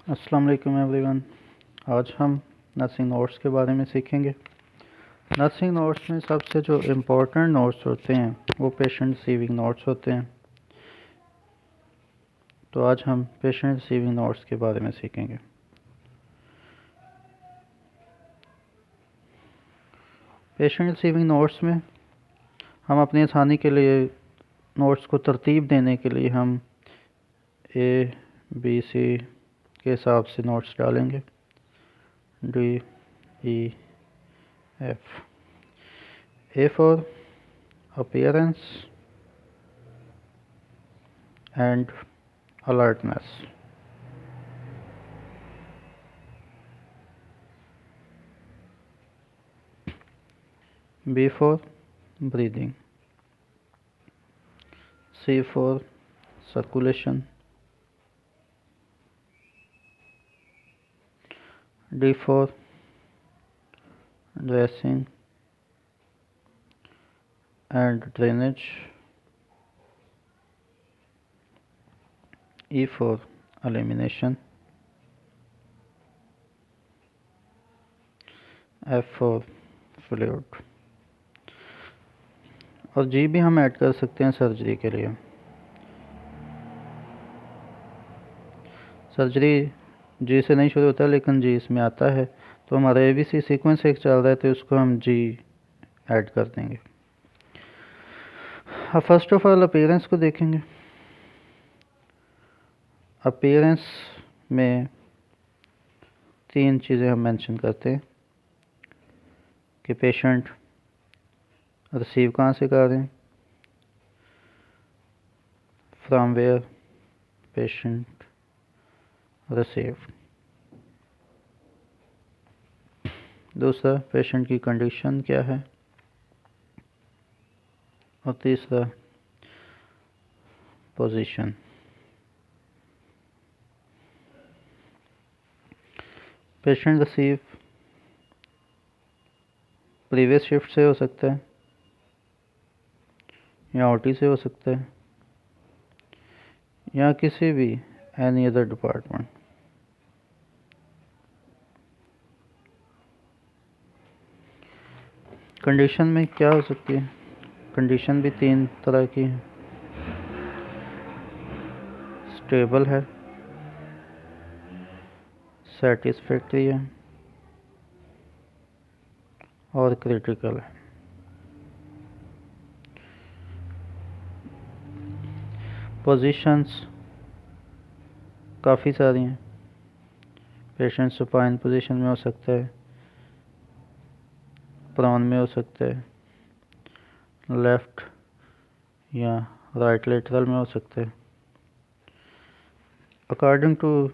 अस्सलाम वालेकुम एवरीवन। आज हम नर्सिंग नोट्स के बारे में सीखेंगे। नर्सिंग नोट्स में सबसे जो इम्पोर्टेंट नोट्स होते हैं वो पेशेंट रिसीविंग नोट्स होते हैं। तो आज हम पेशेंट रिसीविंग नोट्स के बारे में सीखेंगे। पेशेंट रिसीविंग नोट्स में हम अपनी आसानी के लिए नोट्स को तरतीब देने के लिए हम ABC के हिसाब से नोट्स डालेंगे। DEF। A for appearance and alertness। B for breathing। C for circulation। D for dressing and drainage। E for elimination। F for fluid। और G भी हम ऐड कर सकते हैं सर्जरी के लिए। सर्जरी G से नहीं शुरू होता लेकिन G इसमें आता है, तो हमारा ABC सीक्वेंस एक चल रहा है तो इसको हम G ऐड कर देंगे। अब फर्स्ट ऑफ ऑल अपीयरेंस को देखेंगे। अपीयरेंस में तीन चीज़ें हम मेंशन करते हैं कि पेशेंट रिसीव कहाँ से कर रहे हैं, फ्रॉम वेयर पेशेंट रिसीव, दूसरा पेशेंट की कंडीशन क्या है, और तीसरा position. Patient receive previous shift से हो सकता है या OT से हो सकता है या किसी भी एनी अदर डिपार्टमेंट। कंडीशन में क्या हो सकती है, कंडीशन भी तीन तरह की है। स्टेबल है, सेटिस्फैक्ट्री है और क्रिटिकल है। पोजीशंस काफ़ी सारी हैं। पेशेंट सुपाइन पोजीशन में हो सकता है, प्रोन में हो सकता है, लेफ़्ट या राइट लेटरल में हो सकता है। अकॉर्डिंग टू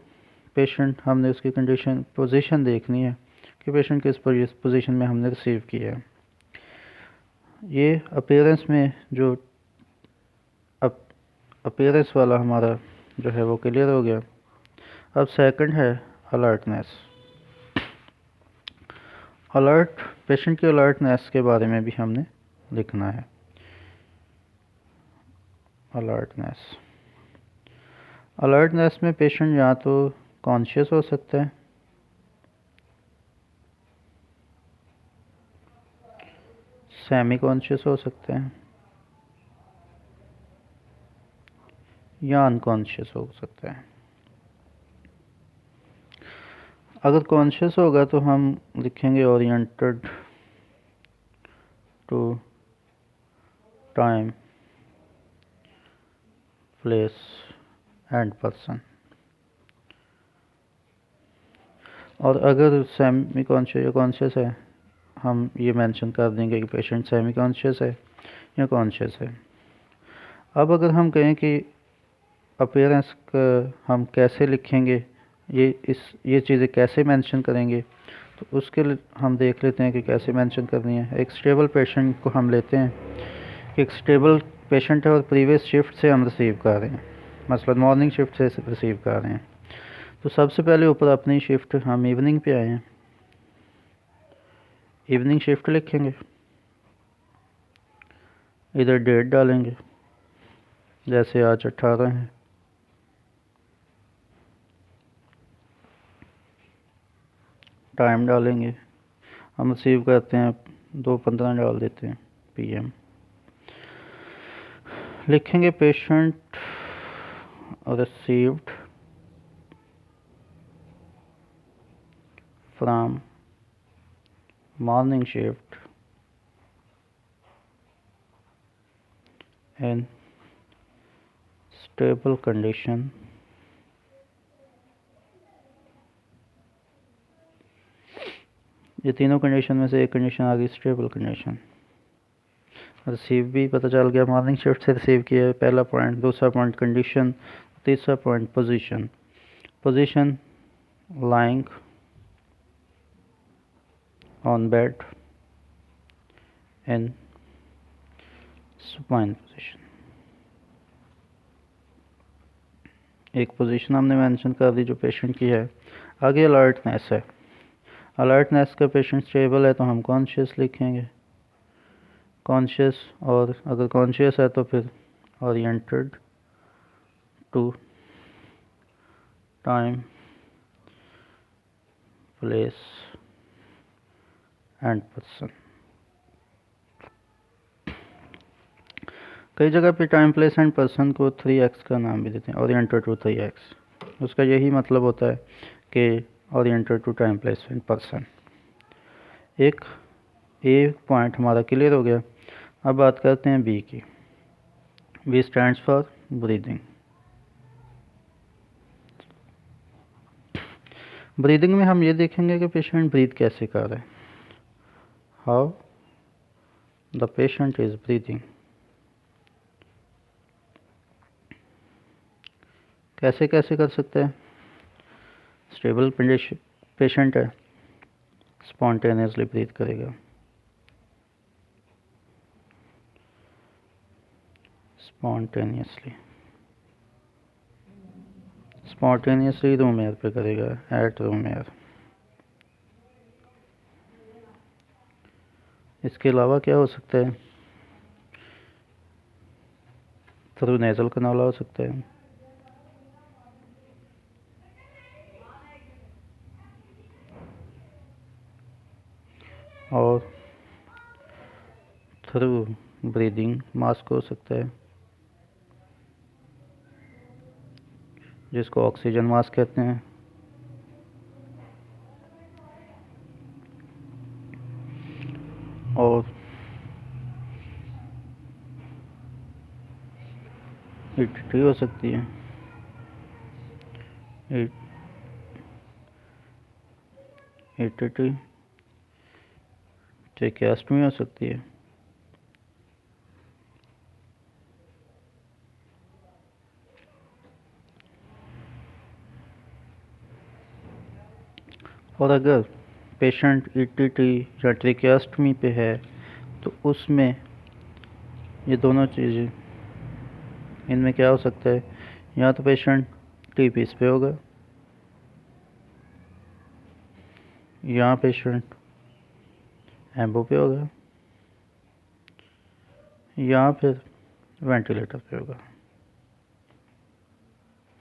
पेशेंट हमने उसकी कंडीशन पोजीशन देखनी है कि पेशेंट किस पोजीशन में हमने रिसीव किया है। ये अपीयरेंस में जो अपीयरेंस वाला हमारा जो है वो क्लियर हो गया। अब सेकंड है अलर्टनेस। अलर्ट पेशेंट की अलर्टनेस के बारे में भी हमने लिखना है। अलर्टनेस में पेशेंट या तो कॉन्शियस हो सकता है, सेमी कॉन्शियस हो सकते हैं या अनकॉन्शियस हो सकता है। अगर कॉन्शियस होगा तो हम लिखेंगे oriented to time place and person. और अगर सेमी कॉन्शियस या कॉन्शियस है हम ये मेंशन कर देंगे कि पेशेंट सेमी कॉन्शियस है या कॉन्शियस है। अब अगर हम कहें कि अपीयरेंस का हम कैसे लिखेंगे, ये चीज़ें कैसे मेंशन करेंगे, तो उसके लिए हम देख लेते हैं कि कैसे मेंशन करनी है। एक स्टेबल पेशेंट को हम लेते हैं कि एक स्टेबल पेशेंट है और प्रीवियस शिफ्ट से हम रिसीव कर रहे हैं, मसलन मॉर्निंग शिफ्ट से रिसीव कर रहे हैं। तो सबसे पहले ऊपर अपनी शिफ्ट हम इवनिंग पे आए हैं, इवनिंग शिफ्ट लिखेंगे, इधर डेट डालेंगे, जैसे आज 18 है, टाइम डालेंगे, हम रिसीव करते हैं 2:15 डाल देते हैं PM। लिखेंगे patient received from morning shift in stable condition ये तीनों कंडीशन में से एक कंडीशन आ गई स्टेबल कंडीशन। रिसीव भी पता चल गया, मॉर्निंग शिफ्ट से रिसीव किया है पहला पॉइंट, दूसरा पॉइंट कंडीशन, तीसरा point position. Position lying on bed in supine position. एक पोजीशन हमने मेंशन कर दी जो पेशेंट की है। आगे अलर्टनेस है, अलर्टनेस का पेशेंट स्टेबल है तो हम कॉन्शियस लिखेंगे, कॉन्शियस, और अगर कॉन्शियस है तो फिर oriented to time place and person. कई जगह पे टाइम प्लेस एंड पर्सन को 3x का नाम भी देते हैं, ओरिएंटेड टू 3x। उसका यही मतलब होता है कि oriented to time place and person. एक पॉइंट हमारा क्लियर हो गया। अब बात करते हैं B की। B stands for breathing. Breathing में हम ये देखेंगे कि पेशेंट ब्रीथ कैसे कर रहा है, how the patient is breathing. कैसे कैसे कर सकते हैं, स्टेबल पेशेंट है, स्पॉन्टेनियसली ब्रीथ करेगा, स्पॉन्टेनियसली रूम एयर पे करेगा, एट रूम एयर। इसके अलावा क्या हो सकता है, थ्रू नेजल कनाला हो सकता है, और थ्रू ब्रीदिंग मास्क हो सकता है जिसको ऑक्सीजन मास्क कहते हैं। और ईटीटी हो सकती है, ईटीटी ट्रेकियास्टमी हो सकती है, और अगर पेशेंट ईटीटी या ट्रेकियास्टमी पे है तो उसमें ये दोनों चीज़ें, इनमें क्या हो सकता है, या तो पेशेंट टीपीस पे होगा, या पेशेंट एम्बो पे होगा, या फिर वेंटिलेटर पे होगा।